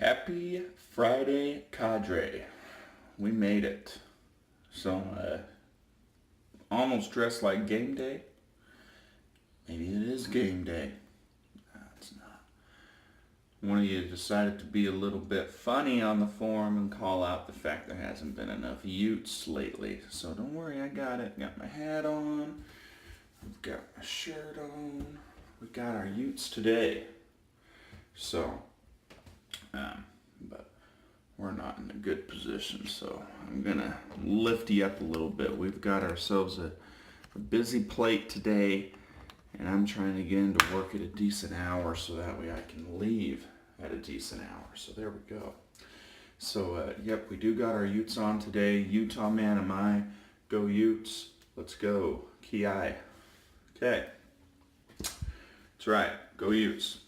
Happy Friday, cadre. We made it. So, almost dressed like game day. Maybe it is game day. No, it's not. One of you decided to be a little bit funny on the forum and call out the fact there hasn't been enough utes lately. So don't worry, I got it. Got my hat on. I've got my shirt on. We got our utes today. So, but we're not in a good position, so I'm gonna lift you up a little bit. We've got ourselves a busy plate today, and I'm trying to get into work at a decent hour so that way I can leave at a decent hour. So there we go. So, yep, we do got our utes on today. Utah man am I. Go Utes. Let's go. Ki. Okay. That's right. Go Utes.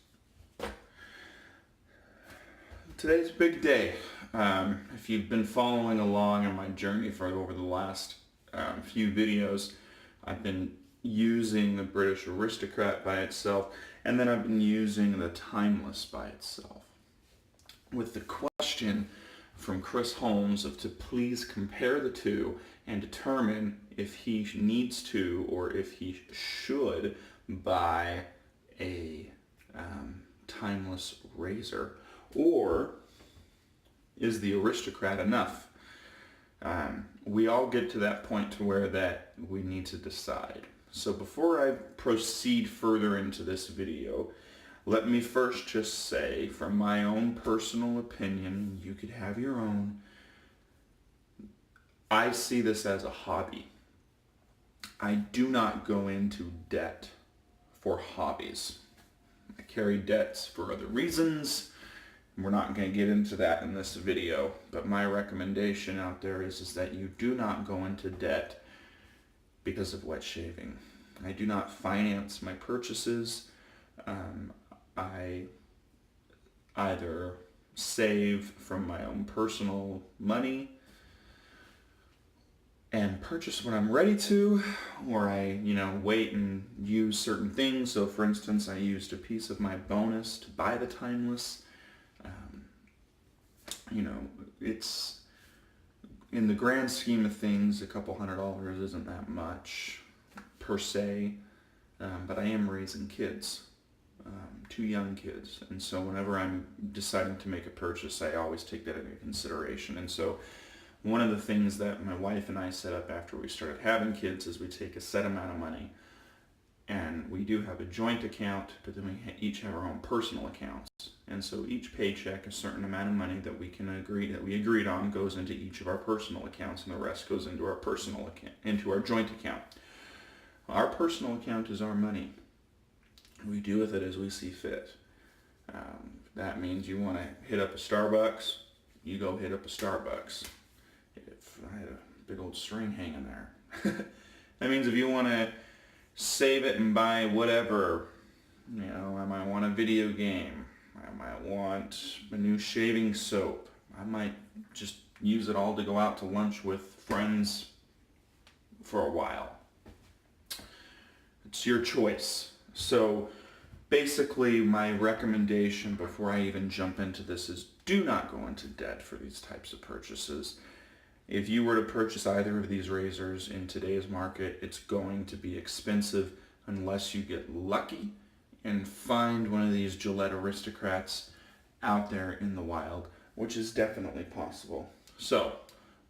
Today's a big day. If you've been following along on my journey for over the last few videos, I've been using the British Aristocrat by itself, and then I've been using the Timeless by itself. With the question from Chris Holmes of to please compare the two and determine if he needs to or if he should buy a Timeless razor, or is the Aristocrat enough? We all get to that point to where that we need to decide. So before I proceed further into this video, let me first just say, from my own personal opinion, you could have your own, I see this as a hobby. I do not go into debt for hobbies. I carry debts for other reasons. We're not going to get into that in this video, but my recommendation out there is that you do not go into debt because of wet shaving. I do not finance my purchases. I either save from my own personal money and purchase when I'm ready to, or I, wait and use certain things. So for instance, I used a piece of my bonus to buy the Timeless. It's, in the grand scheme of things, a couple $100 isn't that much per se, but I am raising kids, 2 young kids, and so whenever I'm deciding to make a purchase, I always take that into consideration. And so one of the things that my wife and I set up after we started having kids is we take a set amount of money, and we do have a joint account, but then we each have our own personal accounts. And so each paycheck, a certain amount of money that we agreed on, goes into each of our personal accounts, and the rest goes into our personal account, into our joint account. Our personal account is our money. We do with it as we see fit. That means you want to hit up a Starbucks, you go hit up a Starbucks. If I had a big old string hanging there. That means if you want to save it and buy whatever, I might want a video game. I might want a new shaving soap. I might just use it all to go out to lunch with friends for a while. It's your choice. So basically my recommendation before I even jump into this is do not go into debt for these types of purchases. If you were to purchase either of these razors in today's market, it's going to be expensive unless you get lucky and find one of these Gillette Aristocrats out there in the wild, which is definitely possible. So,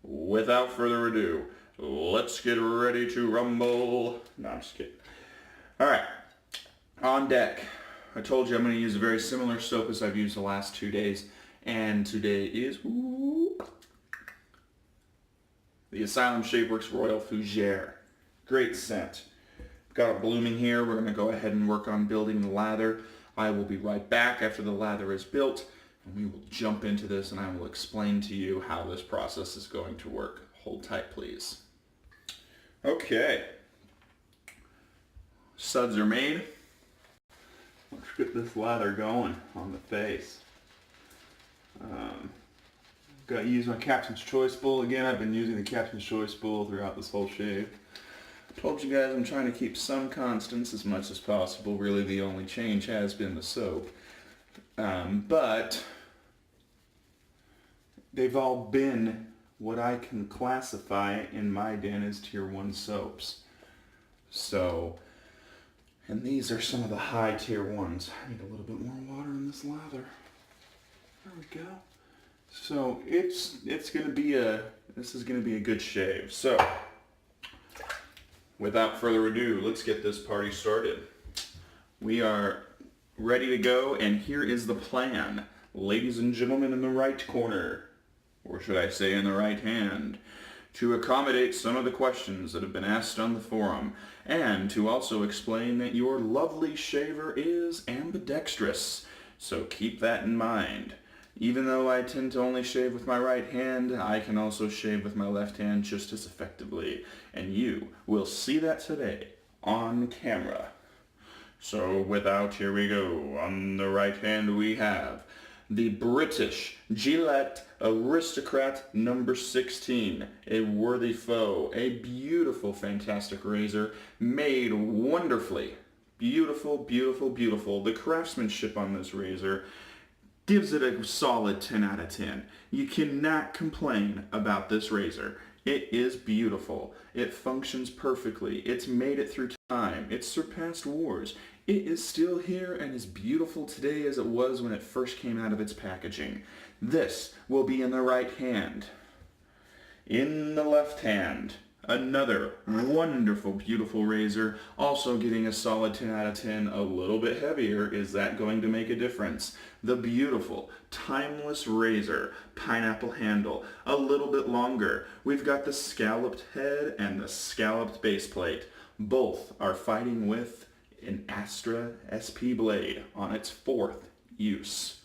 without further ado, let's get ready to rumble. No, I'm just kidding. Alright, on deck. I told you I'm going to use a very similar soap as I've used the last 2 days, and today is the Asylum Shapeworks Royal Fougere. Great scent. Got a blooming here. We're going to go ahead and work on building the lather. I will be right back after the lather is built, and we will jump into this, and I will explain to you how this process is going to work. Hold tight, please. Okay. Suds are made. Let's get this lather going on the face. Got to use my Captain's Choice Bowl. Again, I've been using the Captain's Choice Bowl throughout this whole shave. Told you guys I'm trying to keep some constants as much as possible. Really the only change has been the soap. But they've all been what I can classify in my den as tier 1 soaps. So, and these are some of the high tier ones. I need a little bit more water in this lather. There we go. So this is gonna be a good shave. So without further ado, let's get this party started. We are ready to go, and here is the plan. Ladies and gentlemen, in the right corner, or should I say in the right hand, to accommodate some of the questions that have been asked on the forum, and to also explain that your lovely shaver is ambidextrous. So keep that in mind. Even though I tend to only shave with my right hand, I can also shave with my left hand just as effectively. And you will see that today on camera. So here we go. On the right hand we have the British Gillette Aristocrat number 16, a worthy foe, a beautiful, fantastic razor, made wonderfully. Beautiful, beautiful, beautiful. The craftsmanship on this razor gives it a solid 10 out of 10. You cannot complain about this razor. It is beautiful. It functions perfectly. It's made it through time. It's surpassed wars. It is still here and as beautiful today as it was when it first came out of its packaging. This will be in the right hand. In the left hand, another wonderful, beautiful razor, also getting a solid 10 out of 10, a little bit heavier. Is that going to make a difference? The beautiful, timeless razor, pineapple handle, a little bit longer. We've got the scalloped head and the scalloped base plate. Both are fighting with an Astra SP blade on its 4th use.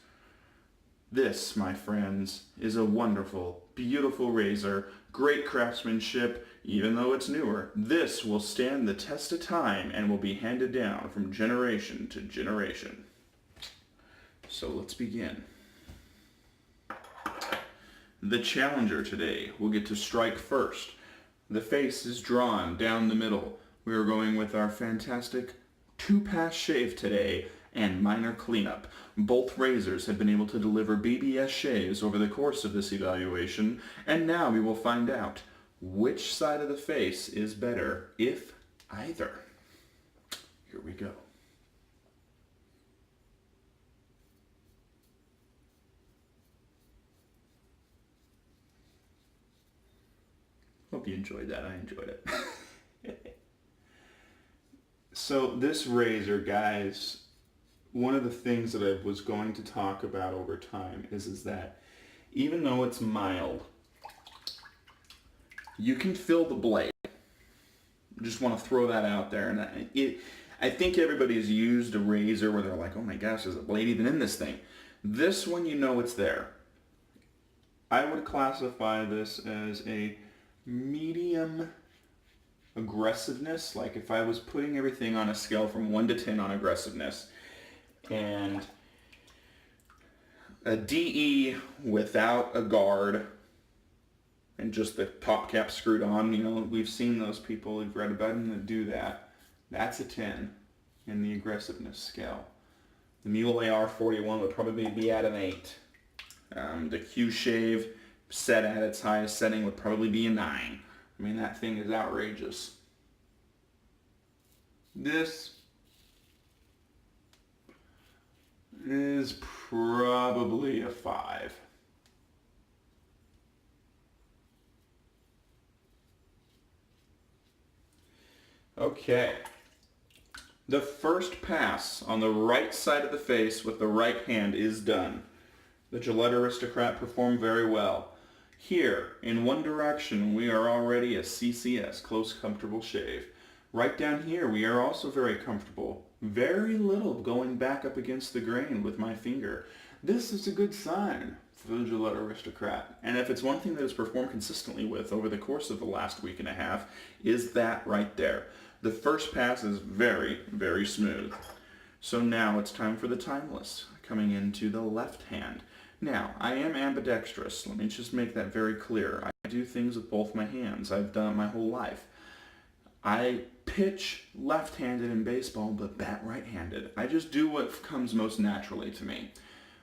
This, my friends, is a wonderful, beautiful razor, great craftsmanship. Even though it's newer, this will stand the test of time and will be handed down from generation to generation. So let's begin. The challenger today will get to strike first. The face is drawn down the middle. We are going with our fantastic 2-pass shave today and minor cleanup. Both razors have been able to deliver BBS shaves over the course of this evaluation, and now we will find out which side of the face is better, if either. Here we go. Hope you enjoyed that. I enjoyed it. So this razor, guys, one of the things that I was going to talk about over time is that even though it's mild, you can feel the blade. Just want to throw that out there. And I think everybody's used a razor where they're like, oh my gosh, there's a blade even in this thing. This one, you know it's there. I would classify this as a medium aggressiveness. Like if I was putting everything on a scale from 1 to 10 on aggressiveness, and a DE without a guard and just the top cap screwed on, you know, we've seen those people, we've read about them that do that. That's a 10 in the aggressiveness scale. The Mule AR-41 would probably be at an 8. The Q Shave set at its highest setting would probably be a 9. I mean, that thing is outrageous. This is probably a 5. Okay. The first pass on the right side of the face with the right hand is done. The Gillette Aristocrat performed very well. Here, in one direction, we are already a CCS, close comfortable shave. Right down here, we are also very comfortable. Very little going back up against the grain with my finger. This is a good sign for the Gillette Aristocrat. And if it's one thing that it's performed consistently with over the course of the last week and a half, is that right there. The first pass is very, very smooth. So now it's time for the timeless, coming into the left hand. Now, I am ambidextrous. Let me just make that very clear. I do things with both my hands. I've done it my whole life. I pitch left-handed in baseball, but bat right-handed. I just do what comes most naturally to me.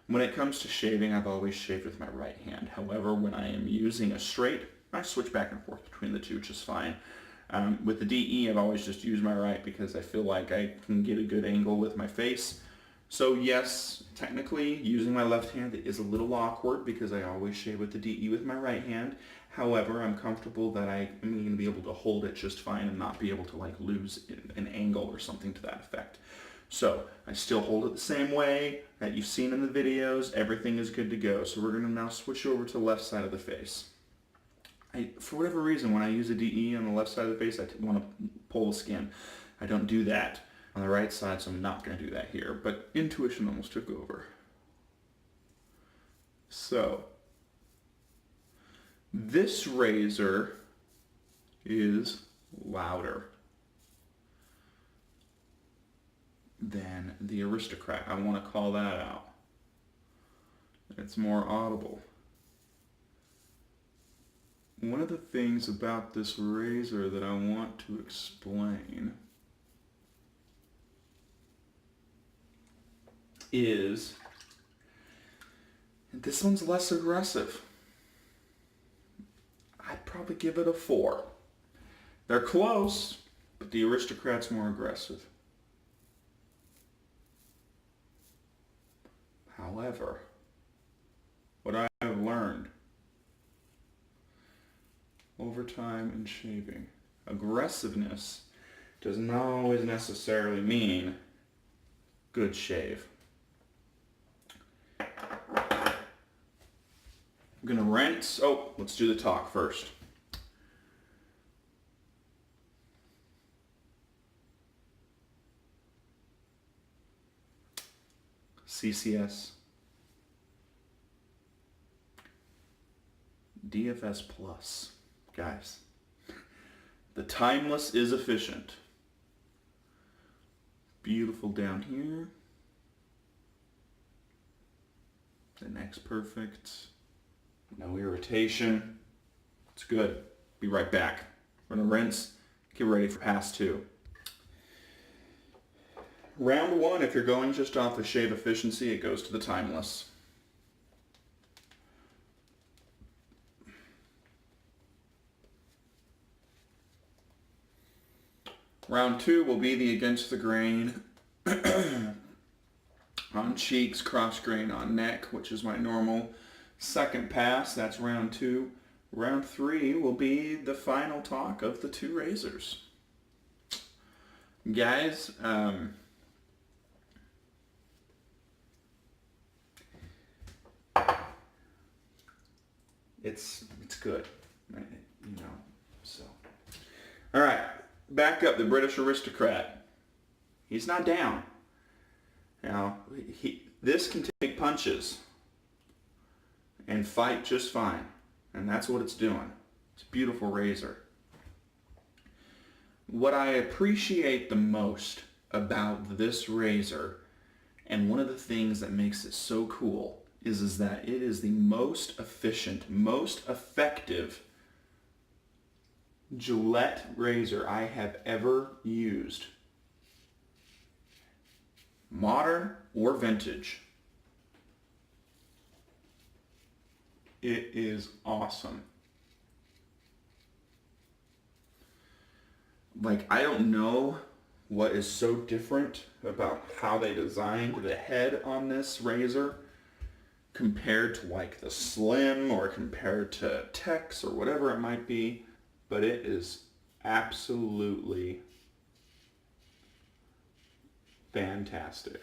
When it comes to shaving, I've always shaved with my right hand. However, when I am using a straight, I switch back and forth between the two just fine. With the DE, I've always just used my right because I feel like I can get a good angle with my face. So yes, technically, using my left hand is a little awkward because I always shave with the DE with my right hand. However, I'm comfortable that I am going to be able to hold it just fine and not be able to like lose an angle or something to that effect. So I still hold it the same way that you've seen in the videos. Everything is good to go. So we're going to now switch over to the left side of the face. For whatever reason, when I use a DE on the left side of the face, I want to pull the skin. I don't do that on the right side, so I'm not going to do that here. But intuition almost took over. So this razor is louder than the Aristocrat. I want to call that out. It's more audible. One of the things about this razor that I want to explain is this one's less aggressive. I'd probably give it a 4. They're close, but the Aristocrat's more aggressive. However, what I have learned over time in shaving, aggressiveness does not always necessarily mean good shave. I'm gonna rinse. Oh, let's do the talk first. CCS. DFS Plus. Guys, the timeless is efficient. Beautiful down here. The neck's perfect. No irritation. It's good. Be right back. We're gonna rinse. Get ready for pass 2. Round 1, if you're going just off the shave efficiency, it goes to the timeless. Round 2 will be the against the grain on cheeks, cross grain on neck, which is my normal second pass. That's round 2. Round 3 will be the final talk of the 2 razors. Guys, it's good, right? You know, so. All right. Back up, the British Aristocrat. He's not down. Now, this can take punches and fight just fine. And that's what it's doing. It's a beautiful razor. What I appreciate the most about this razor, and one of the things that makes it so cool, is that it is the most efficient, most effective Gillette razor I have ever used. Modern or vintage. It is awesome. Like, I don't know what is so different about how they designed the head on this razor compared to like the Slim or compared to Tex or whatever it might be. But it is absolutely fantastic.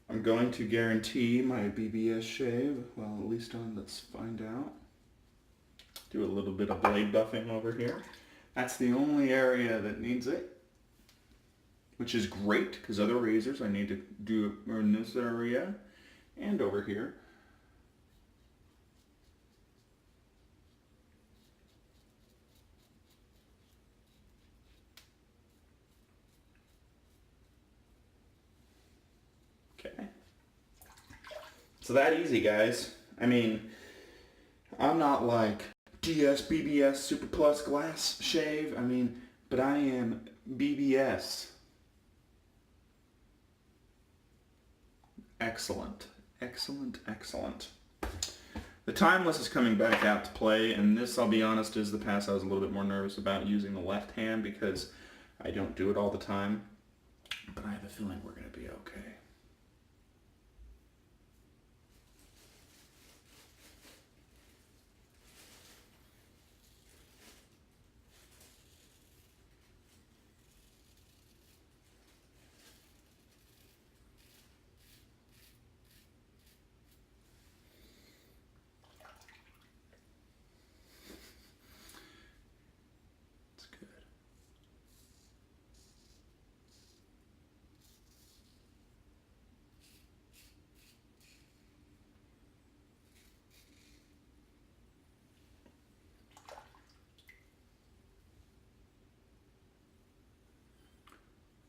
I'm going to guarantee my BBS shave. Well, at least let's find out. Do a little bit of blade buffing over here. That's the only area that needs it. Which is great, because other razors I need to do in this area and over here. Okay. So that easy, guys. I mean, I'm not like DS, BBS, Super Plus Glass Shave. I mean, but I am BBS. Excellent. Excellent, excellent. The Timeless is coming back out to play, and this, I'll be honest, is the pass I was a little bit more nervous about using the left hand because I don't do it all the time. But I have a feeling we're going to be okay. It's good.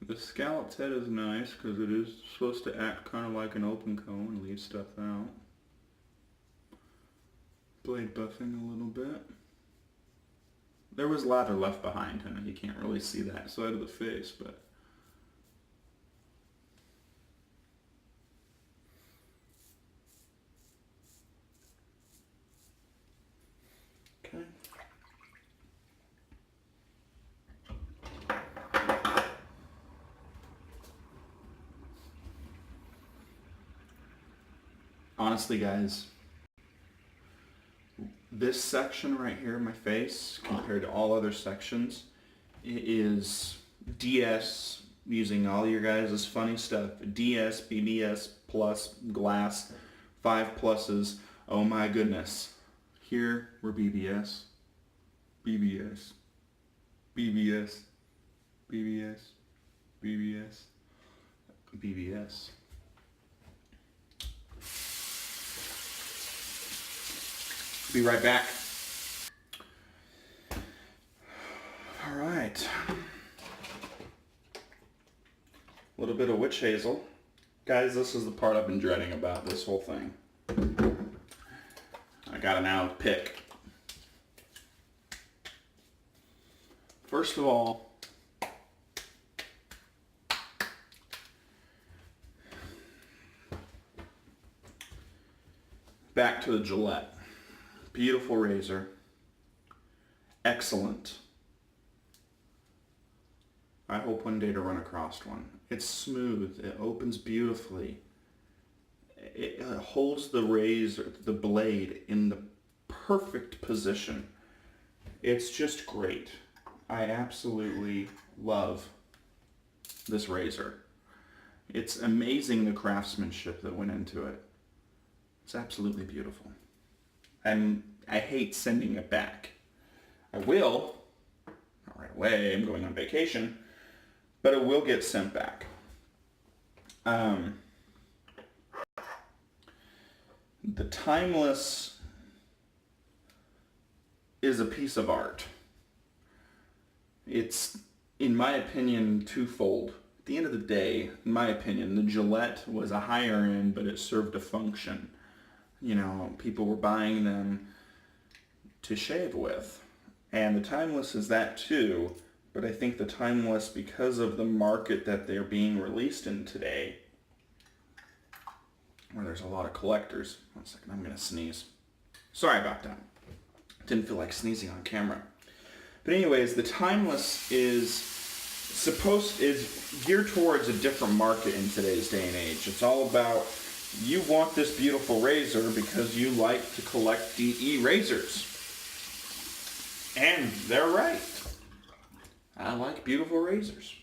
The scalloped head is nice because it is supposed to act kind of like an open cone and leave stuff out. Blade buffing a little bit. There was lather left behind him, and you can't really see that side of the face, but okay. Honestly, guys, this section right here, my face, compared to all other sections, it is DS, using all your guys' funny stuff, DS, BBS, plus, glass, 5 pluses, oh my goodness. Here, we're BBS, BBS, BBS, BBS, BBS, BBS. Be right back. All right. A little bit of witch hazel. Guys, this is the part I've been dreading about this whole thing. I gotta now pick. First of all, back to the Gillette. Beautiful razor. Excellent. I hope one day to run across one. It's smooth. It opens beautifully. It holds the razor, the blade, in the perfect position. It's just great. I absolutely love this razor. It's amazing the craftsmanship that went into it. It's absolutely beautiful. And I hate sending it back. I will, not right away, I'm going on vacation, but it will get sent back. The Timeless is a piece of art. It's, in my opinion, twofold. At the end of the day, in my opinion, the Gillette was a higher end, but it served a function. You know, people were buying them to shave with. And the Timeless is that too, but I think the Timeless, because of the market that they're being released in today, where there's a lot of collectors. 1 second, I'm gonna sneeze. Sorry about that. Didn't feel like sneezing on camera. But anyways, the Timeless is geared towards a different market in today's day and age. It's all about, you want this beautiful razor because you like to collect DE razors. And they're right. I like beautiful razors.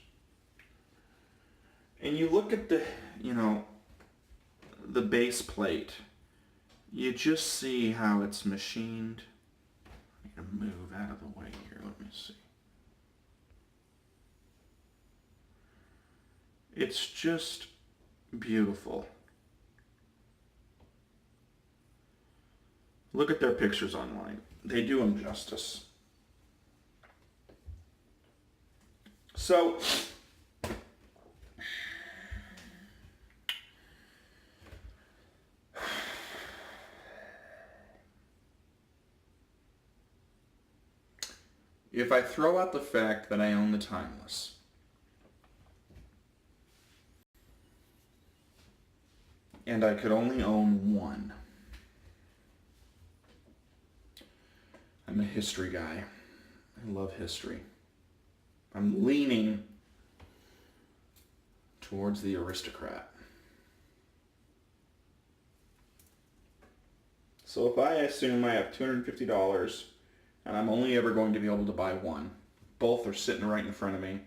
And you look at the, the base plate. You just see how it's machined. I need to move out of the way here. Let me see. It's just beautiful. Look at their pictures online. They do them justice. So, If I throw out the fact that I own the Timeless, and I could only own one, I'm a history guy. I love history. I'm leaning towards the Aristocrat. So if I assume I have $250 and I'm only ever going to be able to buy one, both are sitting right in front of me.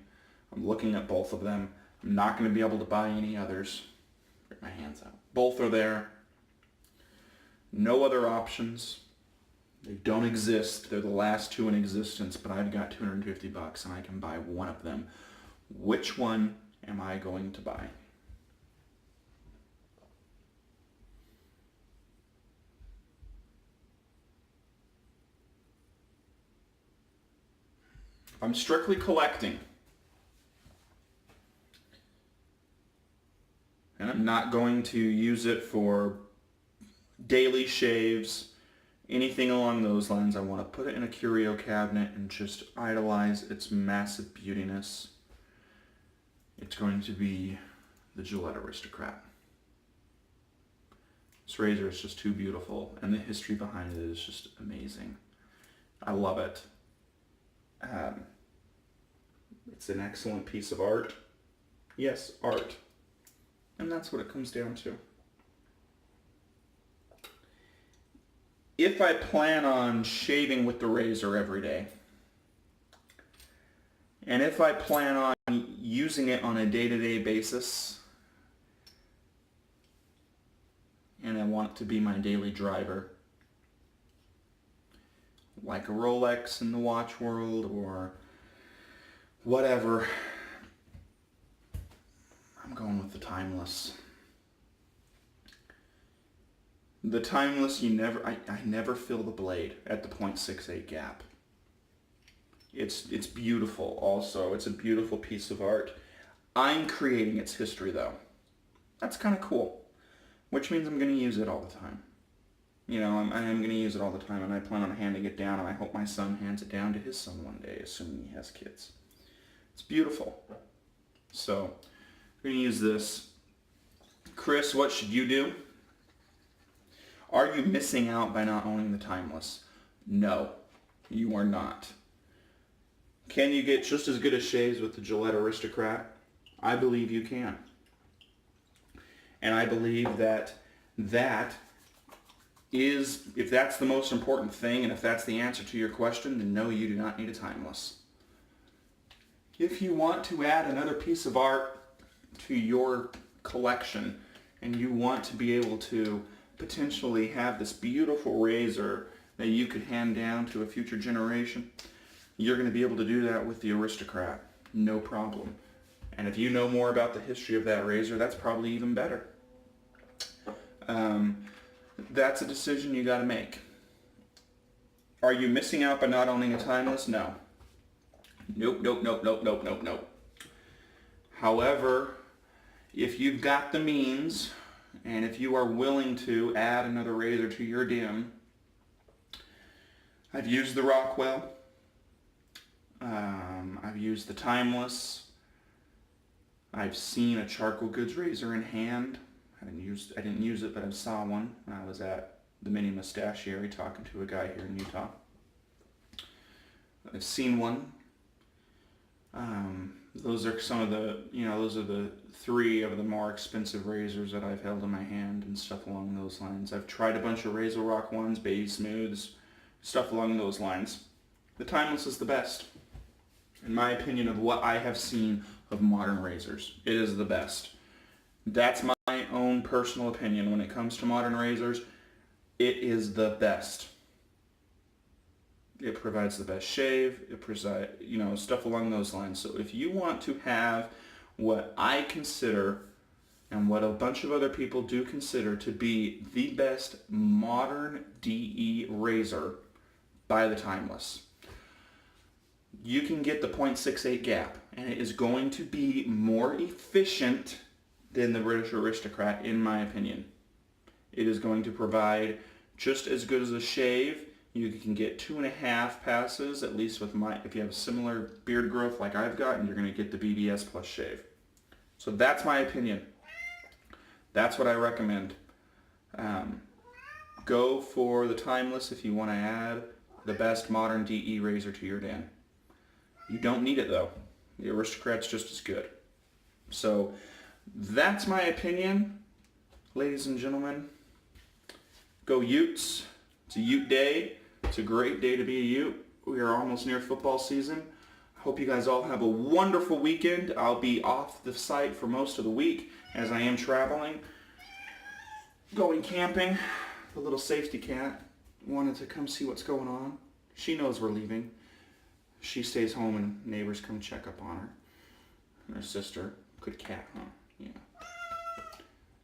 I'm looking at both of them. I'm not going to be able to buy any others. Get my hands out. Both are there. No other options. They don't exist. They're the last two in existence, but I've got $250 and I can buy one of them. Which one am I going to buy? I'm strictly collecting. And I'm not going to use it for daily shaves, anything along those lines. I want to put it in a curio cabinet and just idolize its massive beautiness. It's going to be the Gillette Aristocrat. This razor is just too beautiful, and the history behind it is just amazing. I love it. It's an excellent piece of art. Yes, art. And that's what it comes down to. If I plan on shaving with the razor every day, and if I plan on using it on a day-to-day basis, and I want it to be my daily driver, like a Rolex in the watch world or whatever, I'm going with the Timeless. The Timeless, I never feel the blade at the .68 gap. It's beautiful also. It's a beautiful piece of art. I'm creating its history though. That's kind of cool. Which means I'm going to use it all the time. You know, I'm going to use it all the time, and I plan on handing it down, and I hope my son hands it down to his son one day, assuming he has kids. It's beautiful. So, we're going to use this. Chris, what should you do? Are you missing out by not owning the Timeless? No, you are not. Can you get just as good a shaves with the Gillette Aristocrat? I believe you can. And I believe that is, if that's the most important thing, and if that's the answer to your question, then no, you do not need a Timeless. If you want to add another piece of art to your collection, and you want to be able to potentially have this beautiful razor that you could hand down to a future generation, you're going to be able to do that with the Aristocrat. No problem. And if you know more about the history of that razor, that's probably even better. That's a decision you got to make. Are you missing out by not owning a Timeless? No. Nope, nope, nope, nope, nope, nope, nope. However, if you've got the means, and if you are willing to add another razor to your dim, I've used the Rockwell. I've used the Timeless. I've seen a charcoal goods razor in hand. I didn't use it, but I saw one when I was at the Mini Mustachieri talking to a guy here in Utah. I've seen one. Those are some of the, those are the three of the more expensive razors that I've held in my hand and stuff along those lines. I've tried a bunch of Razor Rock ones, Baby Smooths, stuff along those lines. The Timeless is the best, in my opinion, of what I have seen of modern razors. It is the best. That's my own personal opinion. When it comes to modern razors, it is the best. It provides the best shave. It provides, stuff along those lines. So if you want to have what I consider and what a bunch of other people do consider to be the best modern DE razor, buy the Timeless. You can get the .68 gap, and it is going to be more efficient than the British Aristocrat, in my opinion. It is going to provide just as good as a shave. You can get 2.5 passes, at least with if you have similar beard growth like I've got, and you're going to get the BBS plus shave. So that's my opinion. That's what I recommend. Go for the Timeless if you want to add the best modern DE razor to your den. You don't need it though. The Aristocrat's just as good. So that's my opinion, ladies and gentlemen. Go Utes. It's a Ute day. It's a great day to be a Ute. We are almost near football season. I hope you guys all have a wonderful weekend. I'll be off the site for most of the week as I am traveling. Going camping. The little safety cat wanted to come see what's going on. She knows we're leaving. She stays home and neighbors come check up on her. And her sister. Good cat, huh? Yeah.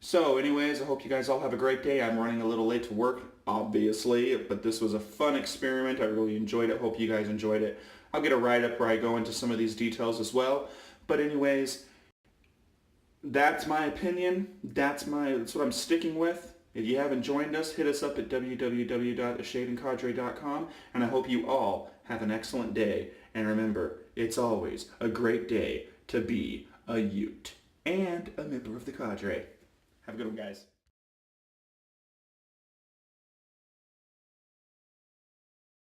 So anyways, I hope you guys all have a great day. I'm running a little late to work, obviously, but this was a fun experiment. I really enjoyed it. Hope you guys enjoyed it. I'll get a write-up where I go into some of these details as well. But anyways, that's my opinion. That's what I'm sticking with. If you haven't joined us, hit us up at www.theshadingcadre.com, and I hope you all have an excellent day. And remember, it's always a great day to be a Ute and a member of the cadre. Have a good one, guys.